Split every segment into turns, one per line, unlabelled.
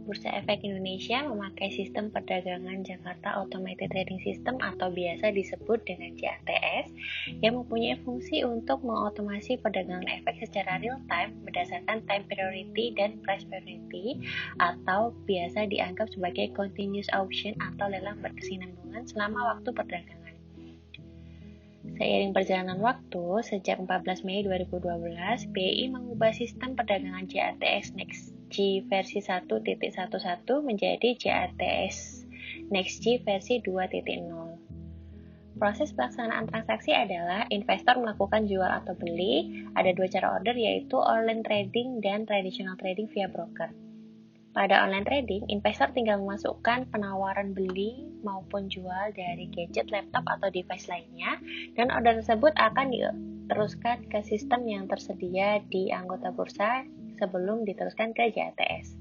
Bursa Efek Indonesia memakai sistem perdagangan Jakarta Automated Trading System atau biasa disebut dengan JATS yang mempunyai fungsi untuk mengotomasi perdagangan efek secara real time berdasarkan time priority dan price priority atau biasa dianggap sebagai continuous auction atau lelang berkesinambungan selama waktu perdagangan. Seiring perjalanan waktu, sejak 14 Mei 2012, BI mengubah sistem perdagangan JATS NextG versi 1.11 menjadi JATS NextG versi 2.0. Proses pelaksanaan transaksi adalah investor melakukan jual atau beli. Ada dua cara order, yaitu online trading dan traditional trading via broker. Pada online trading, investor tinggal memasukkan penawaran beli maupun jual dari gadget, laptop, atau device lainnya, dan order tersebut akan diteruskan ke sistem yang tersedia di anggota bursa sebelum diteruskan ke JATS.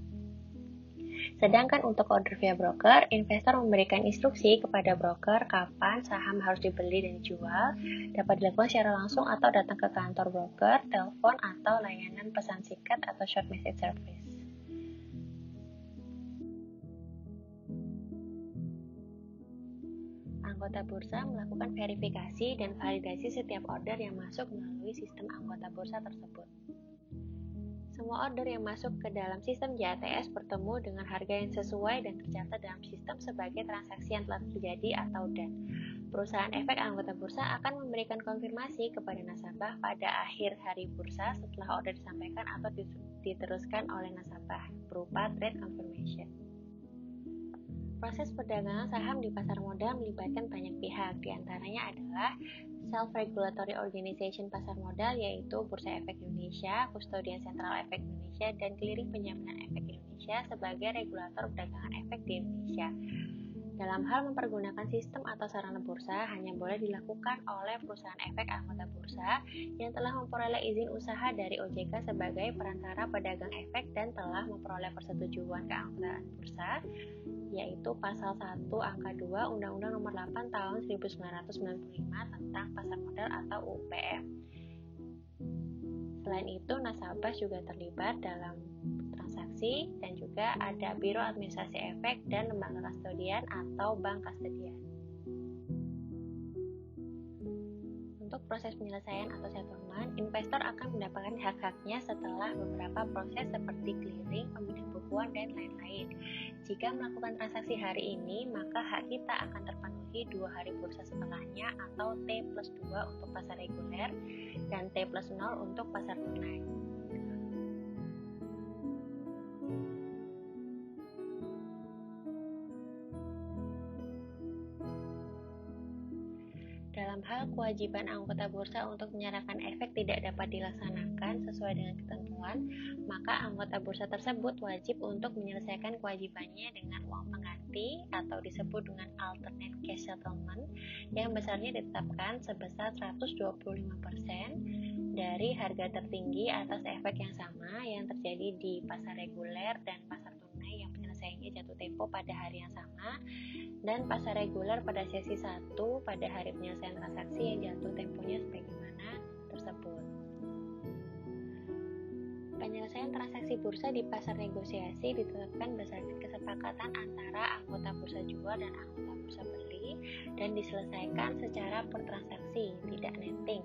Sedangkan untuk order via broker, investor memberikan instruksi kepada broker kapan saham harus dibeli dan dijual, dapat dilakukan secara langsung atau datang ke kantor broker, telepon, atau layanan pesan singkat atau short message service. Anggota bursa melakukan verifikasi dan validasi setiap order yang masuk melalui sistem anggota bursa tersebut. Semua order yang masuk ke dalam sistem JATS bertemu dengan harga yang sesuai dan tercatat dalam sistem sebagai transaksi yang telah terjadi atau dan. Perusahaan efek anggota bursa akan memberikan konfirmasi kepada nasabah pada akhir hari bursa setelah order disampaikan atau diteruskan oleh nasabah berupa trade confirmation. Proses perdagangan saham di pasar modal melibatkan banyak pihak, diantaranya adalah Self-Regulatory Organization Pasar Modal, yaitu Bursa Efek Indonesia, Kustodian Sentral Efek Indonesia, dan Clearing Penjaminan Efek Indonesia sebagai regulator perdagangan efek di Indonesia. Dalam hal mempergunakan sistem atau sarana bursa, hanya boleh dilakukan oleh perusahaan efek anggota bursa yang telah memperoleh izin usaha dari OJK sebagai perantara pedagang efek dan telah memperoleh persetujuan keanggotaan bursa, yaitu Pasal 1 Angka 2 Undang-Undang Nomor 8 Tahun 1995 tentang Pasar Modal atau UPM. Selain itu, nasabah juga terlibat dalam transaksi dan juga ada Biro Administrasi Efek dan Lembaga Kastodian atau Bank Kastodian. Untuk proses penyelesaian atau settlement, investor akan mendapatkan hak-haknya setelah beberapa proses seperti clearing, pemindahan bukuan, dan lain-lain. Jika melakukan transaksi hari ini, maka hak kita akan terpenuhi 2 hari bursa setelahnya atau T+2 untuk pasar reguler dan T+0 untuk pasar tunai. Dalam hal kewajiban anggota bursa untuk menyerahkan efek tidak dapat dilaksanakan sesuai dengan ketentuan, maka anggota bursa tersebut wajib untuk menyelesaikan kewajibannya dengan uang pengganti atau disebut dengan alternate cash settlement yang besarnya ditetapkan sebesar 125% dari harga tertinggi atas efek yang sama yang terjadi di pasar reguler dan pasar tunai yang penyelesaiannya jatuh tempo pada hari yang sama, dan pasar reguler pada sesi 1 pada hari penyelesaian transaksi yang jatuh temponya sebagaimana tersebut. Penyelesaian transaksi bursa di pasar negosiasi ditetapkan berdasarkan kesepakatan antara anggota bursa jual dan anggota bursa beli dan diselesaikan secara per transaksi, tidak netting.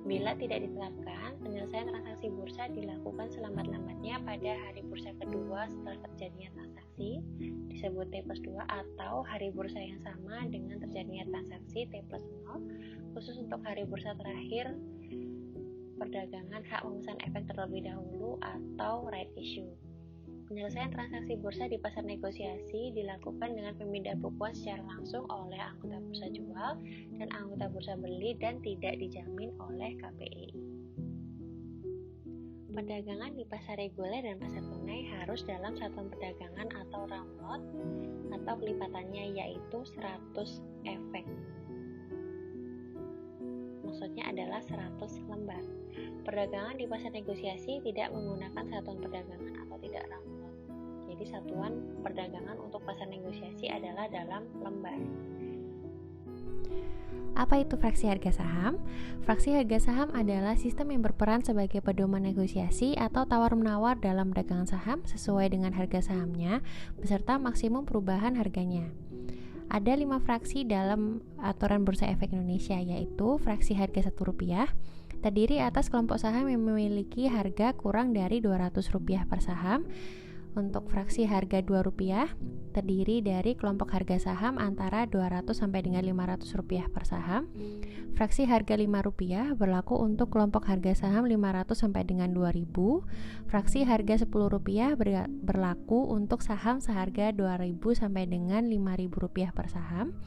Bila tidak ditetapkan, penyelesaian transaksi bursa dilakukan selambat-lambatnya pada hari bursa kedua setelah terjadinya transaksi, disebut T+2, atau hari bursa yang sama dengan terjadinya transaksi T+0, khusus untuk hari bursa terakhir perdagangan hak memesan efek terlebih dahulu atau right issue. Penyelesaian transaksi bursa di pasar negosiasi dilakukan dengan pemindah bukuan secara langsung oleh anggota bursa jual dan anggota bursa beli dan tidak dijamin oleh KPI. Perdagangan di pasar reguler dan pasar tunai harus dalam satuan perdagangan atau round lot atau kelipatannya, yaitu 100 efek. Maksudnya adalah 100 lembar. Perdagangan di pasar negosiasi tidak menggunakan satuan perdagangan atau tidak round lot. Jadi satuan perdagangan untuk pasar negosiasi adalah dalam lembar. Apa itu fraksi harga saham? Fraksi harga saham adalah sistem yang berperan sebagai pedoman negosiasi atau tawar-menawar dalam perdagangan saham sesuai dengan harga sahamnya beserta maksimum perubahan harganya. Ada 5 fraksi dalam aturan Bursa Efek Indonesia, yaitu fraksi harga Rp1, terdiri atas kelompok saham yang memiliki harga kurang dari Rp200 per saham. Untuk fraksi harga Rp2, terdiri dari kelompok harga saham antara Rp200 sampai dengan Rp500 per saham. Fraksi harga Rp5 berlaku untuk kelompok harga saham Rp500 sampai dengan Rp2.000. Fraksi harga Rp10 berlaku untuk saham seharga Rp2.000 sampai dengan Rp5.000 per saham.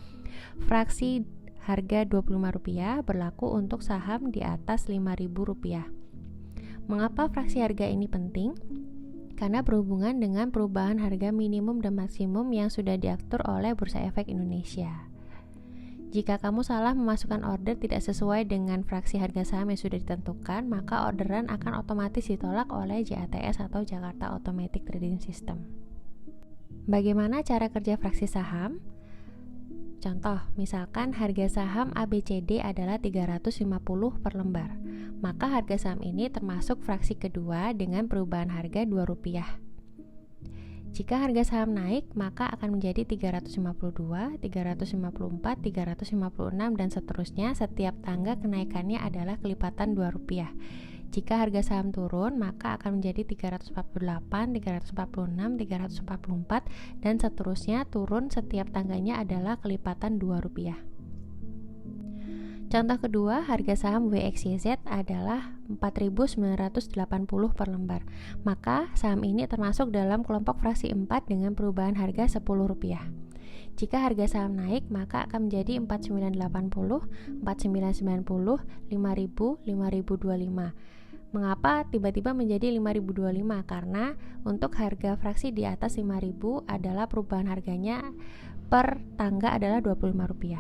Fraksi harga Rp25 berlaku untuk saham di atas Rp5.000. Mengapa fraksi harga ini penting? Karena berhubungan dengan perubahan harga minimum dan maksimum yang sudah diatur oleh Bursa Efek Indonesia. Jika kamu salah memasukkan order tidak sesuai dengan fraksi harga saham yang sudah ditentukan, maka orderan akan otomatis ditolak oleh JATS atau Jakarta Automatic Trading System. Bagaimana cara kerja fraksi saham? Contoh, misalkan harga saham ABCD adalah 350 per lembar, maka harga saham ini termasuk fraksi kedua dengan perubahan harga Rp2. Jika harga saham naik, maka akan menjadi 352, 354, 356, dan seterusnya. Setiap tangga kenaikannya adalah kelipatan Rp2. Jika harga saham turun, maka akan menjadi 348, 346, 344, dan seterusnya. Turun setiap tangganya adalah kelipatan Rp2. Contoh kedua, harga saham WXYZ adalah 4.980 per lembar. Maka saham ini termasuk dalam kelompok fraksi 4 dengan perubahan harga Rp10. Jika harga saham naik, maka akan menjadi 4.980, 4.990, 5.000, 5.025. Mengapa tiba-tiba menjadi 5.025? Karena untuk harga fraksi di atas 5.000 adalah perubahan harganya per tangga adalah Rp25.